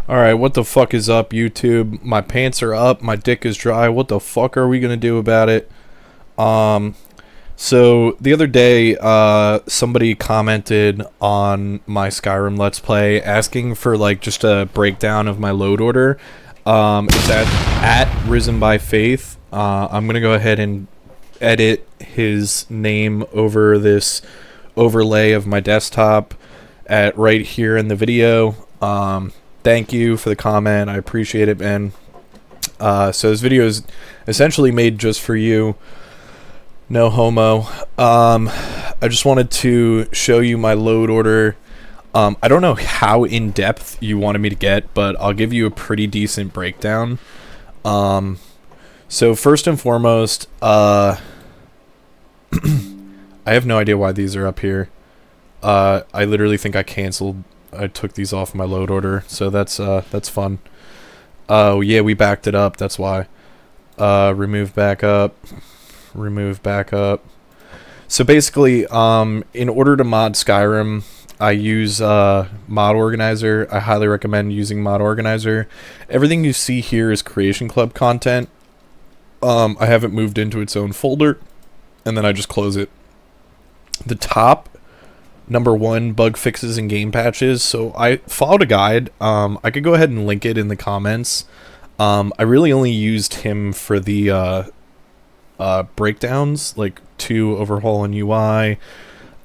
Alright, what the fuck is up, YouTube? My pants are up, my dick is dry. What the fuck are we gonna do about it? Um, so the other day, somebody commented on my Skyrim Let's Play asking for, like, just a breakdown of my load order. It's at Risen by Faith. I'm gonna go ahead and edit his name over this overlay of my desktop at right here in the video. Thank you for the comment. I appreciate it, man. So this video is essentially made just for you. No homo. I just wanted to show you my load order. I don't know how in-depth you wanted me to get, but I'll give you a pretty decent breakdown. So first and foremost, I have no idea why these are up here. I literally think I took these off my load order, so that's fun. Oh yeah, we backed it up, that's why. Remove backup. Remove backup. So basically, in order to mod Skyrim, I use Mod Organizer. I highly recommend using Mod Organizer. Everything you see here is Creation Club content. I have it moved into its own folder, and then I just close it. The top #1 bug fixes and game patches. So I followed a guide. I could go ahead and link it in the comments. I really only used him for the breakdowns, like 2 overhaul and UI,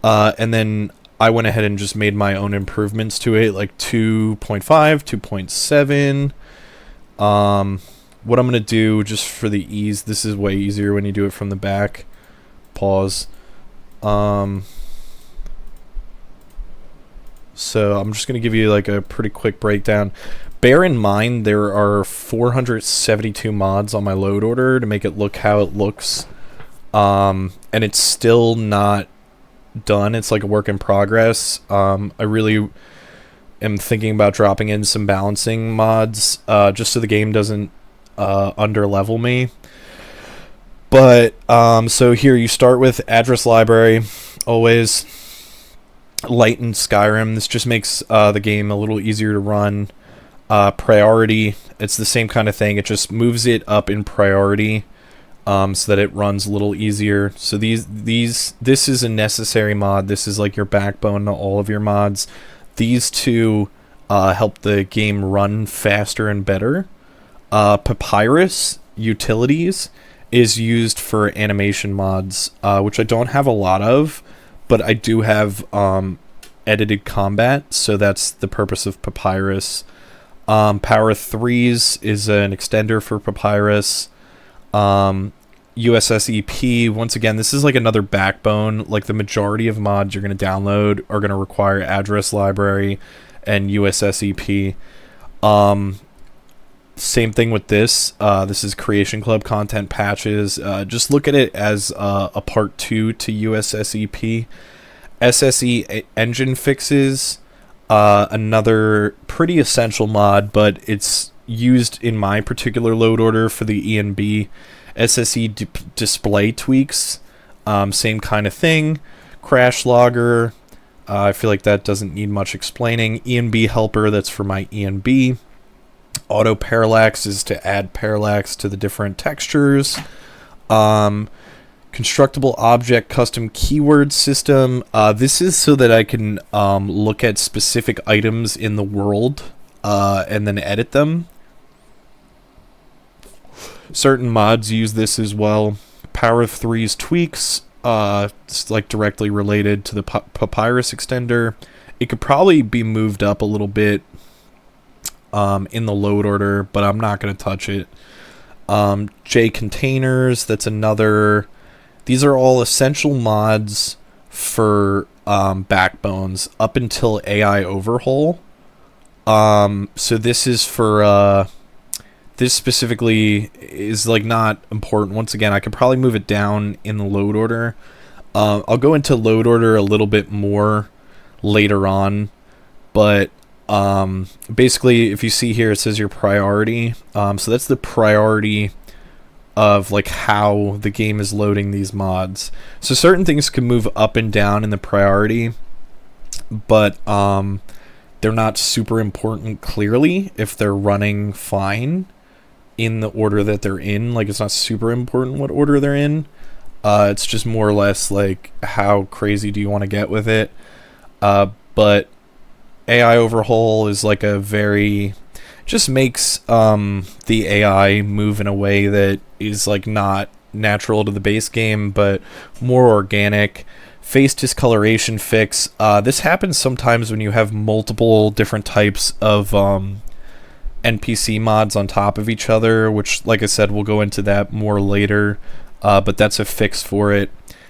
and then I went ahead and just made my own improvements to it, like 2.5, 2.7. What I'm gonna do, just for the ease, this is way easier when you do it from the back. Pause. So I'm just going to give you like a pretty quick breakdown. Bear in mind there are 472 mods on my load order to make it look how it looks. And it's still not done. It's like a work in progress. I really am thinking about dropping in some balancing mods just so the game doesn't underlevel me. But so here you start with address library, always. Light in Skyrim. This just makes the game a little easier to run. Priority, it's the same kind of thing. It just moves it up in priority so that it runs a little easier. So this is a necessary mod. This is like your backbone to all of your mods. These two help the game run faster and better. Papyrus utilities is used for animation mods, which I don't have a lot of. But I do have edited combat, so that's the purpose of Papyrus. Power 3s is an extender for Papyrus. USSEP, once again, this is like another backbone. Like the majority of mods you're going to download are going to require address library and USSEP. Same thing with this. This is Creation Club content patches. Just look at it as a part 2 to USSEP. SSE engine fixes, another pretty essential mod, but it's used in my particular load order for the ENB. SSE display tweaks, same kind of thing. Crash logger, I feel like that doesn't need much explaining. ENB helper, that's for my ENB. Auto parallax is to add parallax to the different textures. Constructible object custom keyword system. This is so that I can look at specific items in the world and then edit them. Certain mods use this as well. Power of 3's tweaks. It's like directly related to the Papyrus extender. It could probably be moved up a little bit in the load order, but I'm not going to touch it. J containers, that's another. These are all essential mods for backbones up until AI overhaul. So this is for this specifically is like not important. Once again, I could probably move it down in the load order. I'll go into load order a little bit more later on, but basically, if you see here, it says your priority. So that's the priority of like how the game is loading these mods. So certain things can move up and down in the priority, but they're not super important clearly if they're running fine in the order that they're in. Like, it's not super important what order they're in. It's just more or less like, how crazy do you want to get with it? But AI overhaul is like a very, just makes the AI move in a way that is like not natural to the base game, but more organic. Face discoloration fix. This happens sometimes when you have multiple different types of NPC mods on top of each other, which, like I said, we'll go into that more later. But that's a fix for it.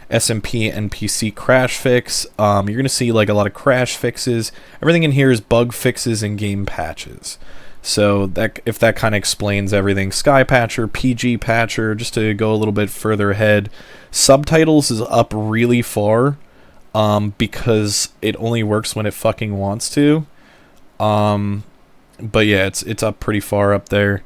SMP NPC crash fix. You're going to see like a lot of crash fixes. Everything in here is bug fixes and game patches. So that, if that kind of explains everything. Sky Patcher, PG Patcher, just to go a little bit further ahead. Subtitles is up really far because it only works when it fucking wants to. But yeah, it's up pretty far up there.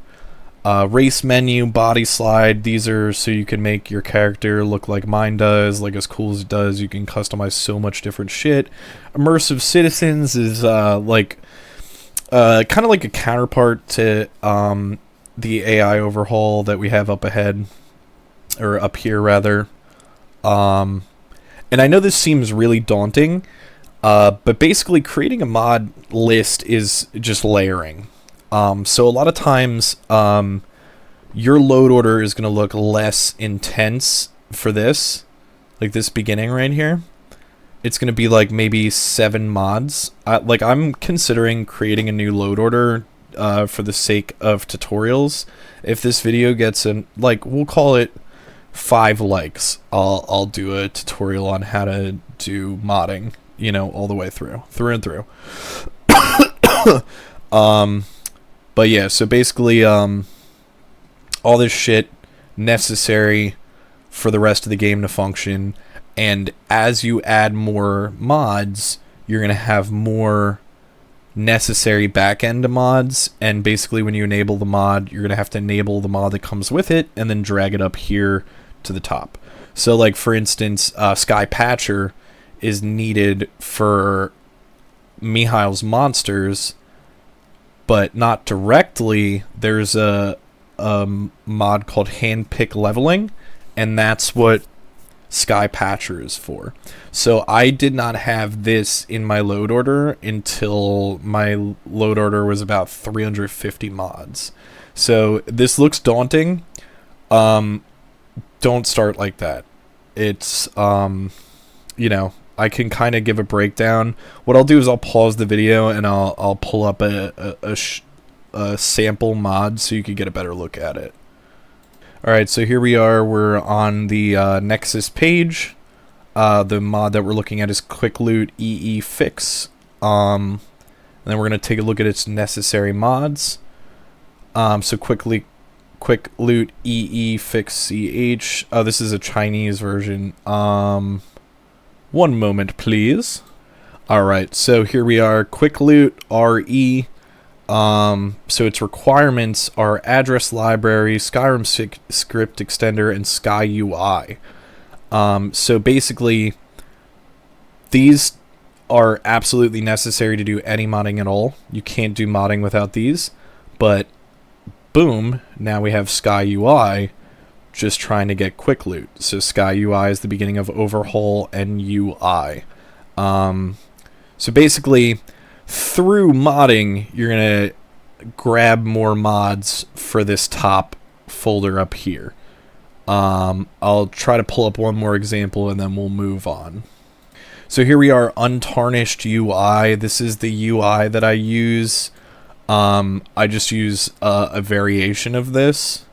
Race menu, body slide, these are so you can make your character look like mine does, like as cool as it does. You can customize so much different shit. Immersive citizens is like kind of like a counterpart to the AI overhaul that we have up ahead, or up here rather. And I know this seems really daunting, but basically creating a mod list is just layering. So a lot of times, your load order is going to look less intense for this, like this beginning right here. It's going to be like maybe 7 mods. Like, I'm considering creating a new load order, for the sake of tutorials. If this video gets like, we'll call it 5 likes, I'll do a tutorial on how to do modding, you know, all the way through and through. But yeah, so basically, all this shit necessary for the rest of the game to function, and as you add more mods, you're going to have more necessary back-end mods, and basically when you enable the mod, you're going to have to enable the mod that comes with it, and then drag it up here to the top. So like, for instance, Sky Patcher is needed for Mihail's monsters, but not directly. There's a mod called Handpick Leveling, and that's what Sky Patcher is for. So I did not have this in my load order until my load order was about 350 mods. So this looks daunting. Don't start like that. It's, you know, I can kind of give a breakdown. What I'll do is I'll pause the video and I'll pull up a sample mod so you can get a better look at it. Alright, so here we are. We're on the Nexus page. The mod that we're looking at is Quick Loot EE Fix. And then we're going to take a look at its necessary mods. So Quick Loot EE Fix CH. This is a Chinese version. One moment, please. Alright, so here we are. Quick Loot RE. So its requirements are address library, Skyrim script extender, and Sky UI. So basically, these are absolutely necessary to do any modding at all. You can't do modding without these, but boom, now we have Sky UI just trying to get quick loot. So Sky UI is the beginning of overhaul and UI. So basically, through modding, you're going to grab more mods for this top folder up here. I'll try to pull up one more example and then we'll move on. So here we are, Untarnished UI. This is the UI that I use. I just use a variation of this.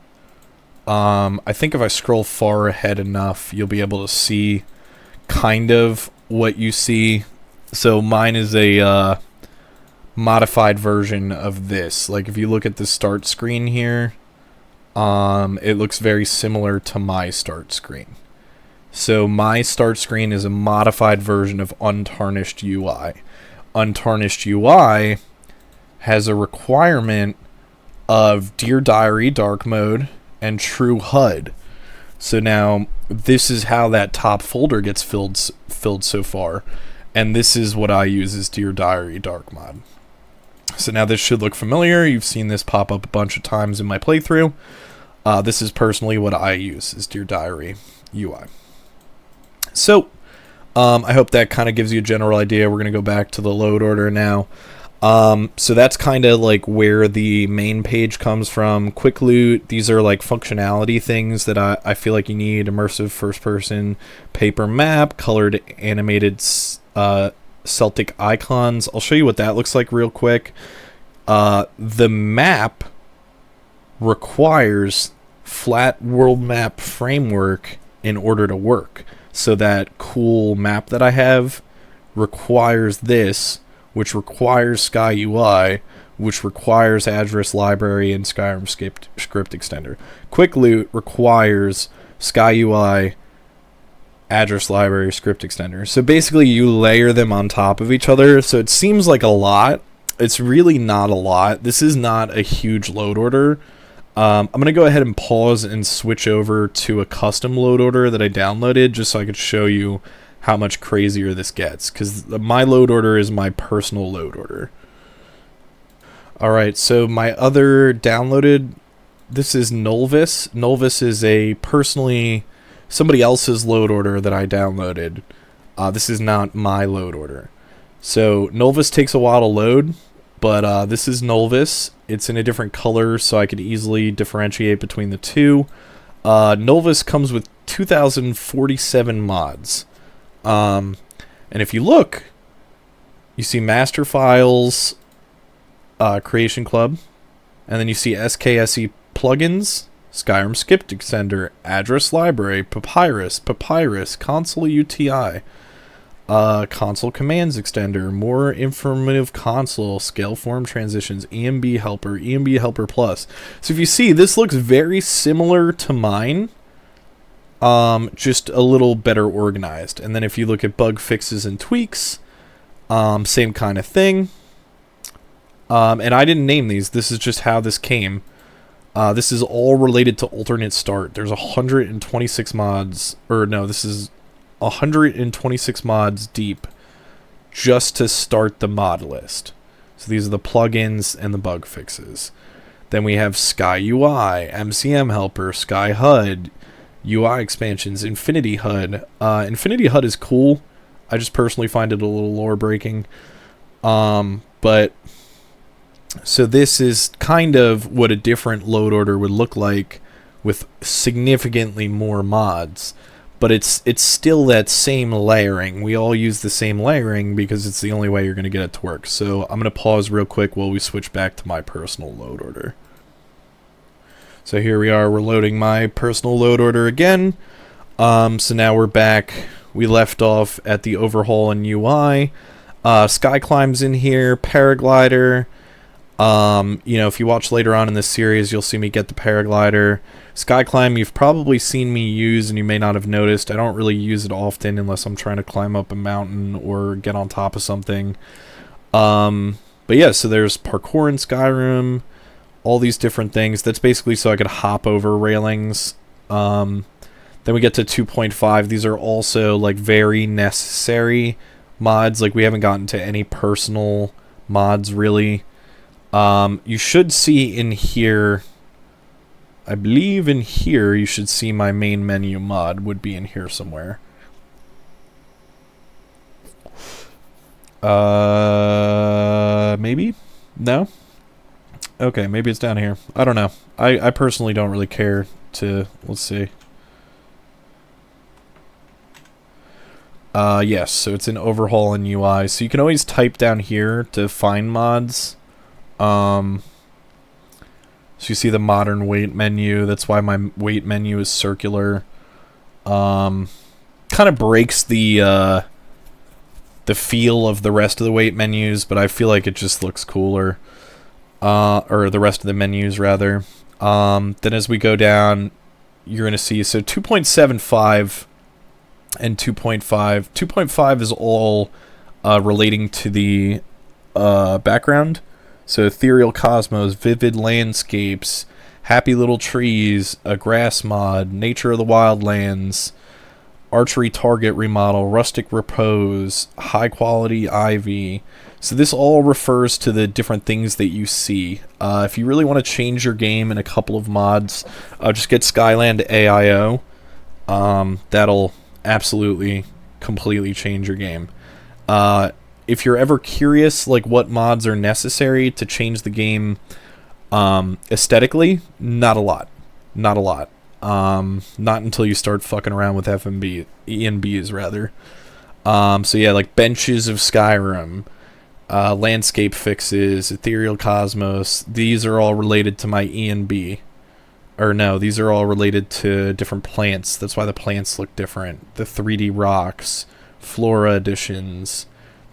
I think if I scroll far ahead enough, you'll be able to see kind of what you see. So mine is a modified version of this. Like, if you look at the start screen here, it looks very similar to my start screen. So my start screen is a modified version of Untarnished UI. Untarnished UI has a requirement of Dear Diary dark mode and true HUD. So now this is how that top folder gets filled so far, and this is what I use as Dear Diary dark mod. So now this should look familiar. You've seen this pop up a bunch of times in my playthrough. This is personally what I use, is Dear Diary UI. So, I hope that kind of gives you a general idea. We're going to go back to the load order now. So that's kind of like where the main page comes from. Quick loot, these are like functionality things that I feel like you need. Immersive first person paper map, colored animated Celtic icons. I'll show you what that looks like real quick. The map requires flat world map framework in order to work. So that cool map that I have requires this, which requires Sky UI, which requires address library and Skyrim script extender. Quick loot requires Sky UI, address library, script extender. So basically you layer them on top of each other. So it seems like a lot. It's really not a lot. This is not a huge load order. I'm going to go ahead and pause and switch over to a custom load order that I downloaded just so I could show you how much crazier this gets, because my load order is my personal load order. Alright, so my other downloaded, this is Nulvis. Nulvis is a somebody else's load order that I downloaded. This is not my load order. So Nulvis takes a while to load, but this is Nulvis. It's in a different color, so I could easily differentiate between the two. Nulvis comes with 2,047 mods. And if you look, you see Master Files, Creation Club, and then you see SKSE plugins, Skyrim Script Extender, Address Library, Papyrus, Console UTI, Console Commands Extender, More Informative Console, Scale Form Transitions, EMB Helper Plus. So if you see, this looks very similar to mine, just a little better organized. And then if you look at bug fixes and tweaks, same kind of thing. And I didn't name these. This is just how this came. This is all related to alternate start. There's 126 mods, or no, this is 126 mods deep just to start the mod list. So these are the plugins and the bug fixes. Then we have Sky UI, MCM Helper, Sky HUD, UI expansions, Infinity HUD. Infinity HUD is cool. I just personally find it a little lore breaking. But so this is kind of what a different load order would look like with significantly more mods. But it's still that same layering. We all use the same layering because it's the only way you're going to get it to work. So I'm going to pause real quick while we switch back to my personal load order. So here we are, we're loading my personal load order again. So now we're back. We left off at the overhaul in UI. Sky Climb's in here, Paraglider. You know, if you watch later on in this series, you'll see me get the Paraglider. Sky Climb, you've probably seen me use, and you may not have noticed. I don't really use it often unless I'm trying to climb up a mountain or get on top of something. But yeah, so there's parkour in Skyrim, all these different things. That's basically so I could hop over railings. Then we get to 2.5. These are also like very necessary mods. Like we haven't gotten to any personal mods really. You should see in here, I believe in here you should see my main menu mod would be in here somewhere. Maybe? No? Okay, maybe it's down here. I don't know. I personally don't really care to, let's see. Yes, so it's an overhaul in UI. So you can always type down here to find mods. So you see the modern weight menu. That's why my weight menu is circular. Kind of breaks the feel of the rest of the weight menus, but I feel like it just looks cooler. Or the rest of the menus, rather. Then as we go down, you're going to see, so 2.75 and 2.5. 2.5 is all relating to the background. So ethereal cosmos, vivid landscapes, happy little trees, a grass mod, nature of the wildlands, archery target remodel, rustic repose, high quality ivy, So this all refers to the different things that you see. If you really want to change your game in a couple of mods, just get Skyland AIO. That'll absolutely completely change your game. If you're ever curious like what mods are necessary to change the game aesthetically, not a lot. Not until you start fucking around with FMB, ENBs rather. So yeah, like benches of Skyrim, landscape fixes, ethereal cosmos, these are all related to my ENB. Or no, these are all related to different plants. That's why the plants look different. The 3D rocks, flora additions,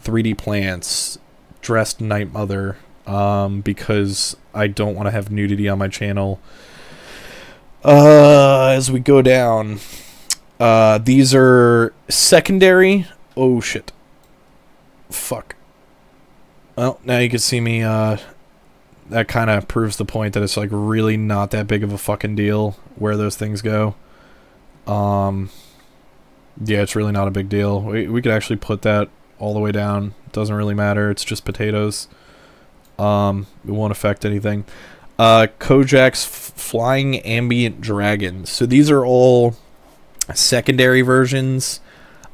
3D plants, dressed night mother, because I don't want to have nudity on my channel. As we go down, these are secondary. Oh shit. Fuck. Well, now you can see me, that kind of proves the point that it's like really not that big of a fucking deal where those things go. Yeah, it's really not a big deal. We could actually put that all the way down. It doesn't really matter. It's just potatoes. It won't affect anything. Kojak's Flying Ambient Dragons. So these are all secondary versions.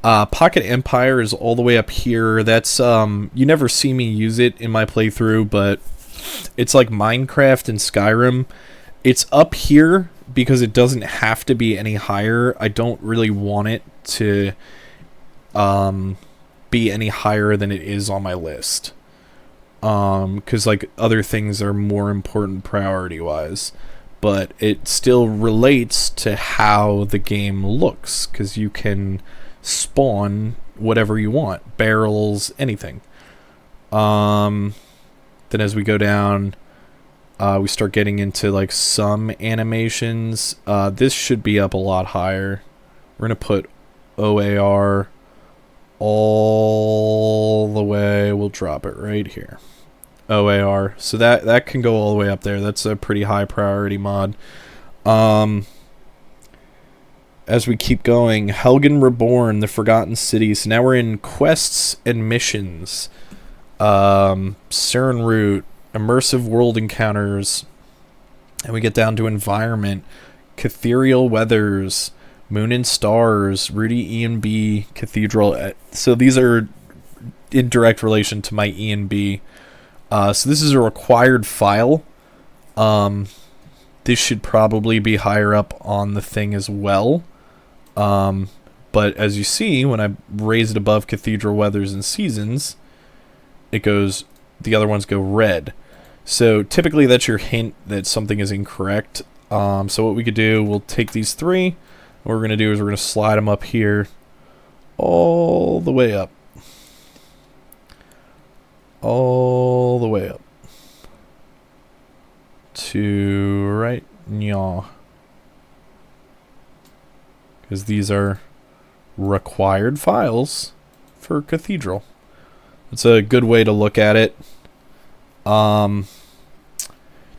Pocket Empire is all the way up here. That's, you never see me use it in my playthrough, but it's like Minecraft and Skyrim. It's up here because it doesn't have to be any higher. I don't really want it to be any higher than it is on my list. Because like other things are more important priority wise, but it still relates to how the game looks, because you can spawn whatever you want, barrels, anything. Then as we go down, we start getting into like some animations. This should be up a lot higher. We're gonna put OAR all the way. We'll drop it right here. OAR. So that can go all the way up there. That's a pretty high priority mod. As we keep going, Helgen Reborn, The Forgotten City. So now we're in quests and missions. Cern Route, immersive world encounters, and we get down to environment, Cathedral Weathers, Moon and Stars, Rudy ENB, Cathedral. So these are in direct relation to my ENB. So this is a required file. This should probably be higher up on the thing as well. But as you see, when I raise it above Cathedral Weathers and Seasons, it goes, the other ones go red. So typically that's your hint that something is incorrect. So what we could do, we'll take these three. What we're going to do is we're going to slide them up here all the way up. All the way up. To right, yaw. Because these are required files for Cathedral. It's a good way to look at it. Doesn't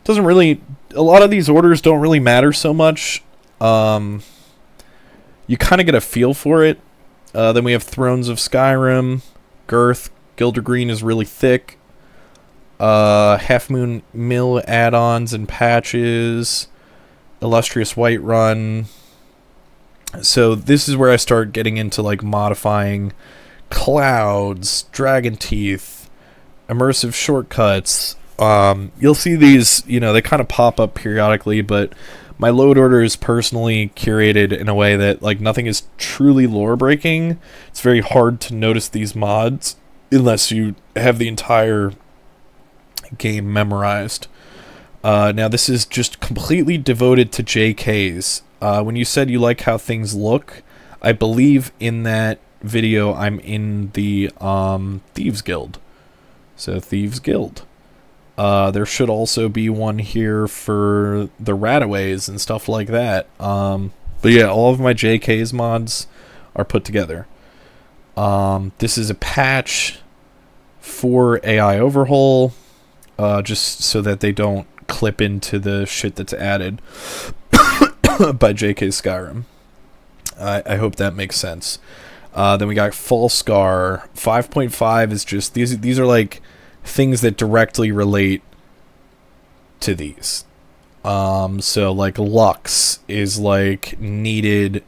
really, a lot of these orders don't really matter so much. You kind of get a feel for it. Then we have Thrones of Skyrim, Girth, Gilder Green is really thick. Half Moon Mill add-ons and patches, Illustrious Whiterun. So this is where I start getting into like modifying clouds, dragon teeth, immersive shortcuts. You'll see these, you know, they kind of pop up periodically, but my load order is personally curated in a way that like nothing is truly lore breaking. It's very hard to notice these mods unless you have the entire game memorized. Now this is just completely devoted to JKs. When you said you like how things look, I believe in that video I'm in the Thieves Guild. So Thieves Guild. There should also be one here for the Rataways and stuff like that. But yeah, all of my JK's mods are put together. This is a patch for AI overhaul, just so that they don't clip into the shit that's added by JK Skyrim. I hope that makes sense. Then we got Falscar. 5.5 is just these are like things that directly relate to these. So like Lux is like needed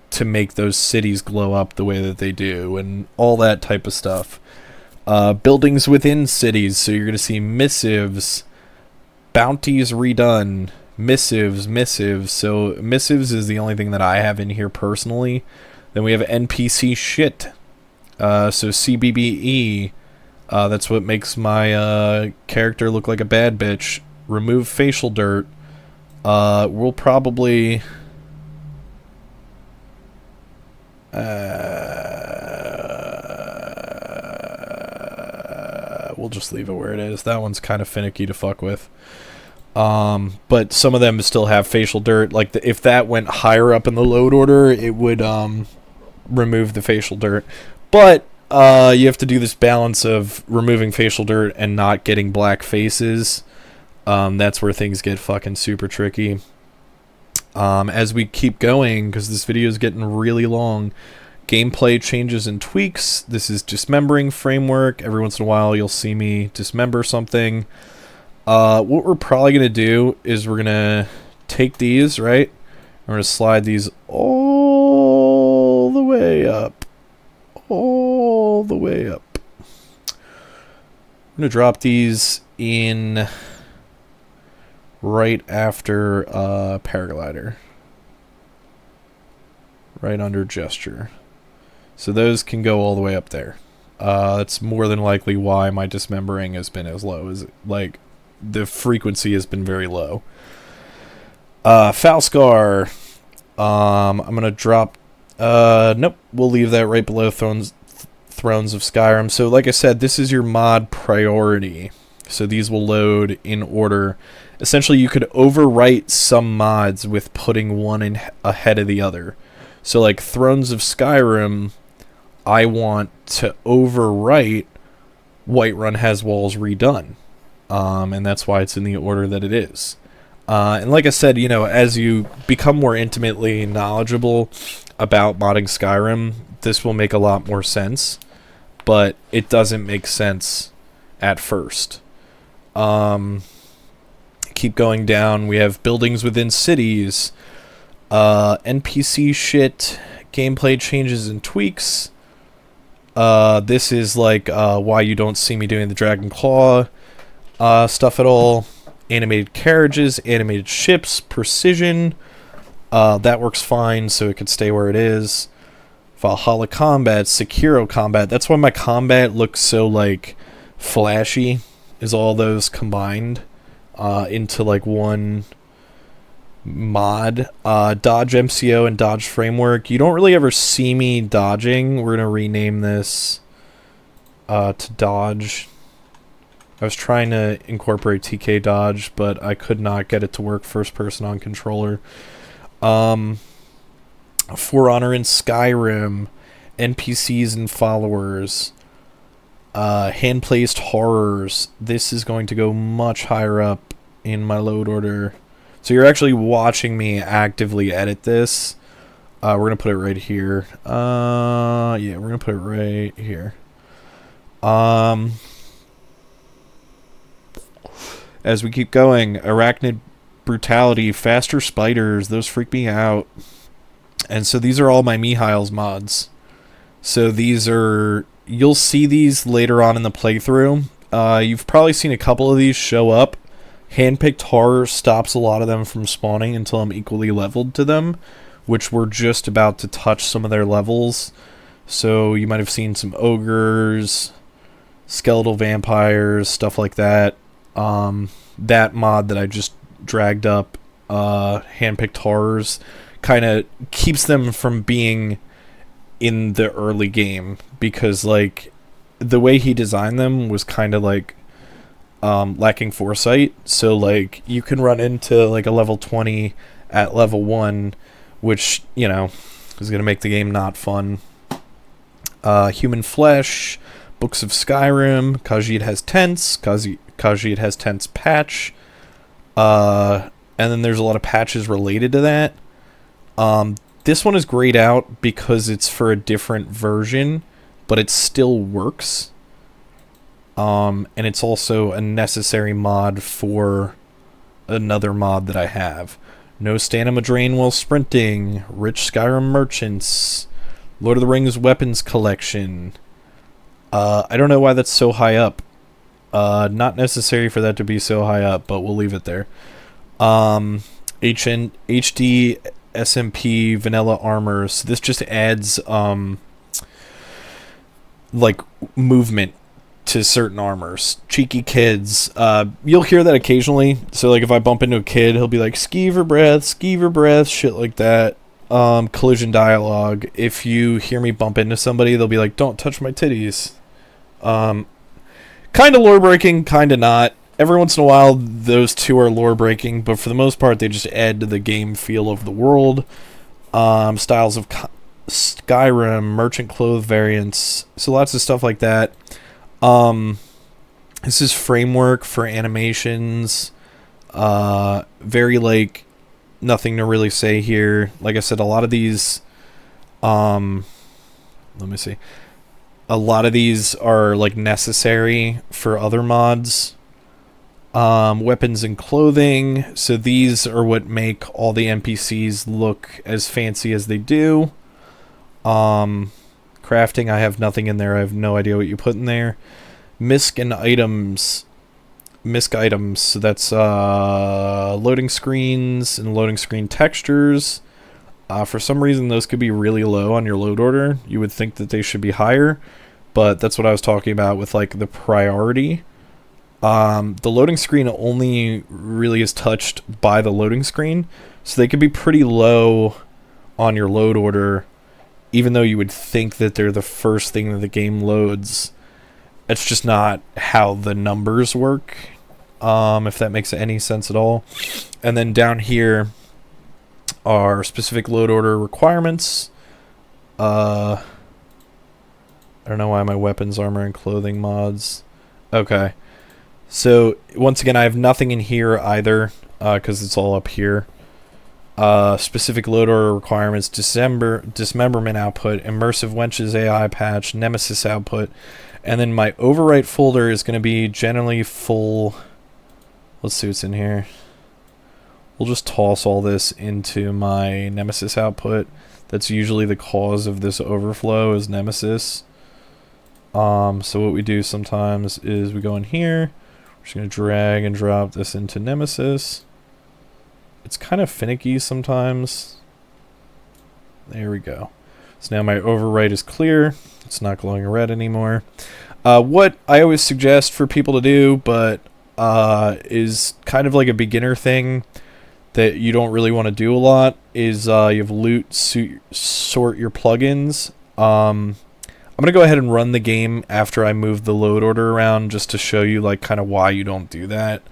to make those cities glow up the way that they do, and all that type of stuff. Buildings within cities, so you're going to see missives, bounties redone, missives. So missives is the only thing that I have in here personally. Then we have NPC shit. So CBBE, that's what makes my character look like a bad bitch. Remove facial dirt. We'll probably... we'll just leave it where it is. That one's kind of finicky to fuck with. But some of them still have facial dirt. Like, if that went higher up in the load order, it would remove the facial dirt. But you have to do this balance of removing facial dirt and not getting black faces. That's where things get fucking super tricky. As we keep going, because this video is getting really long, gameplay changes and tweaks. This is dismembering framework. Every once in a while you'll see me dismember something. What we're probably going to do is we're going to take these, right? We're going to slide these all the way up. All the way up. I'm going to drop these in right after paraglider. Right under gesture. So those can go all the way up there. That's more than likely why my dismembering has been as low as, like, the frequency has been very low. Falscar. I'm gonna drop. Nope, we'll leave that right below Thrones of Skyrim. So, like I said, this is your mod priority. So these will load in order. Essentially, you could overwrite some mods with putting one in ahead of the other. So, like Thrones of Skyrim, I want to overwrite Whiterun Has Walls Redone. And that's why it's in the order that it is. And like I said, you know, as you become more intimately knowledgeable about modding Skyrim, this will make a lot more sense. But it doesn't make sense at first. Keep going down. We have buildings within cities. NPC shit. Gameplay changes and tweaks. This is like why you don't see me doing the Dragon Claw stuff at all. Animated carriages, animated ships, precision. That works fine, so it could stay where it is. Valhalla combat, Sekiro combat. That's why my combat looks so, like, flashy, is all those combined into, like, one mod. Dodge MCO and Dodge Framework. You don't really ever see me dodging. We're going to rename this to Dodge. I was trying to incorporate TK Dodge, but I could not get it to work first person on controller. For Honor in Skyrim, NPCs and followers, hand-placed horrors. This is going to go much higher up in my load order. So you're actually watching me actively edit this. We're going to put it right here. Yeah, we're going to put it right here. As we keep going, arachnid brutality, faster spiders, those freak me out. And so these are all my Mihail's mods. So these are, you'll see these later on in the playthrough. You've probably seen a couple of these show up. Handpicked Horror stops a lot of them from spawning until I'm equally leveled to them, which we're just about to touch some of their levels. So you might have seen some ogres, skeletal vampires, stuff like that. That mod that I just dragged up, Handpicked Horrors, kind of keeps them from being in the early game, because, like, the way he designed them was kind of, like, lacking foresight. So, like, you can run into, like, a level 20 at level 1, which, you know, is going to make the game not fun. Human Flesh, Books of Skyrim, Khajiit has tents, Khajiit has tents patch, and then there's a lot of patches related to that. this one is grayed out because it's for a different version, but it still works. And it's also a necessary mod for another mod that I have. No stamina drain while sprinting, rich Skyrim merchants, Lord of the Rings weapons collection. I don't know why that's so high up. Not necessary for that to be so high up, but we'll leave it there. HD SMP vanilla armor. So this just adds like movement to certain armors. Cheeky kids. You'll hear that occasionally. So like if I bump into a kid, he'll be like skeever breath, shit like that. Collision dialogue. If you hear me bump into somebody, they'll be like, don't touch my titties. Kind of lore breaking, kind of not. Every once in a while, those two are lore breaking, but for the most part, they just add to the game feel of the world. Styles of Skyrim, merchant clothes variants, so lots of stuff like that. This is framework for animations. Very like nothing to really say here. Like I said, a lot of these, let me see. A lot of these are like necessary for other mods. Weapons and clothing. So these are what make all the NPCs look as fancy as they do. Crafting, I have nothing in there. I have no idea what you put in there. Misc and items. Misc items. So that's loading screens and loading screen textures. For some reason, those could be really low on your load order. You would think that they should be higher, but that's what I was talking about with like the priority. The loading screen only really is touched by the loading screen, so they could be pretty low on your load order, even though you would think that they're the first thing that the game loads. It's just not how the numbers work, if that makes any sense at all. And then down here are specific load order requirements. I don't know why my weapons, armor, and clothing mods. Okay. So, once again, I have nothing in here either, because it's all up here. Specific load order requirements, dismemberment output, immersive wenches AI patch, nemesis output, and then my overwrite folder is going to be generally full. Let's see what's in here. We'll just toss all this into my nemesis output. That's usually the cause of this overflow is nemesis. So what we do sometimes is we go in here. We're just going to drag and drop this into nemesis. It's kind of finicky sometimes. There we go. So now my overwrite is clear. It's not glowing red anymore. What I always suggest for people to do, but is kind of like a beginner thing that you don't really want to do a lot, is you have loot, sort your plugins. I'm going to go ahead and run the game after I move the load order around just to show you like kind of why you don't do that.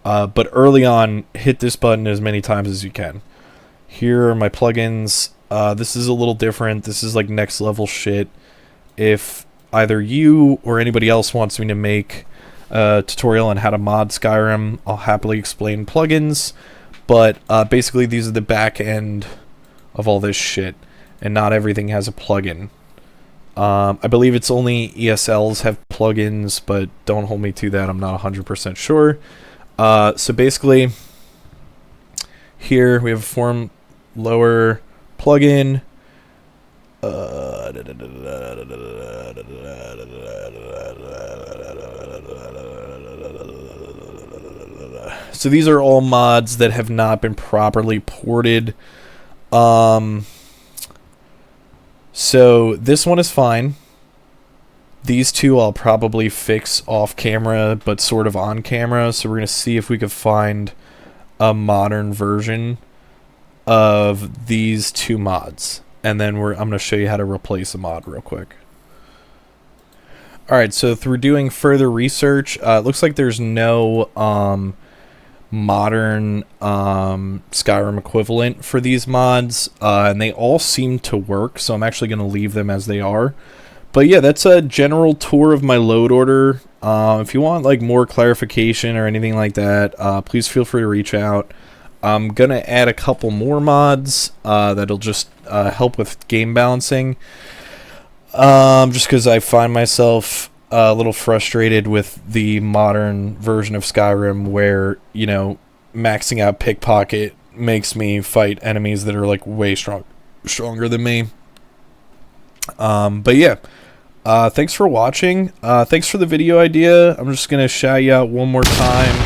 But early on, hit this button as many times as you can. Here are my plugins. This is a little different. This is like next level shit. If either you or anybody else wants me to make a tutorial on how to mod Skyrim, I'll happily explain plugins. But basically these are the back end of all this shit, and not everything has a plugin. I believe it's only ESLs have plugins, but don't hold me to that. I'm not 100% sure. So basically, here we have a form lower plugin. So these are all mods that have not been properly ported. So this one is fine. These two I'll probably fix off camera, but sort of on camera. So we're going to see if we could find a modern version of these two mods. And then I'm going to show you how to replace a mod real quick. Alright, so through doing further research, it looks like there's no modern Skyrim equivalent for these mods. And they all seem to work, so I'm actually going to leave them as they are. But yeah, that's a general tour of my load order. If you want like more clarification or anything like that, please feel free to reach out. I'm gonna add a couple more mods that'll just help with game balancing. Just because I find myself a little frustrated with the modern version of Skyrim, where maxing out pickpocket makes me fight enemies that are like way stronger than me. But yeah. Thanks for watching. Thanks for the video idea. I'm just going to shout you out one more time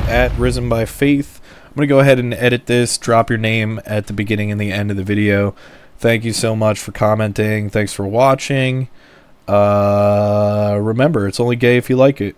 at Risen by Faith. I'm going to go ahead and edit this, drop your name at the beginning and the end of the video. Thank you so much for commenting. Thanks for watching. Remember, it's only gay if you like it.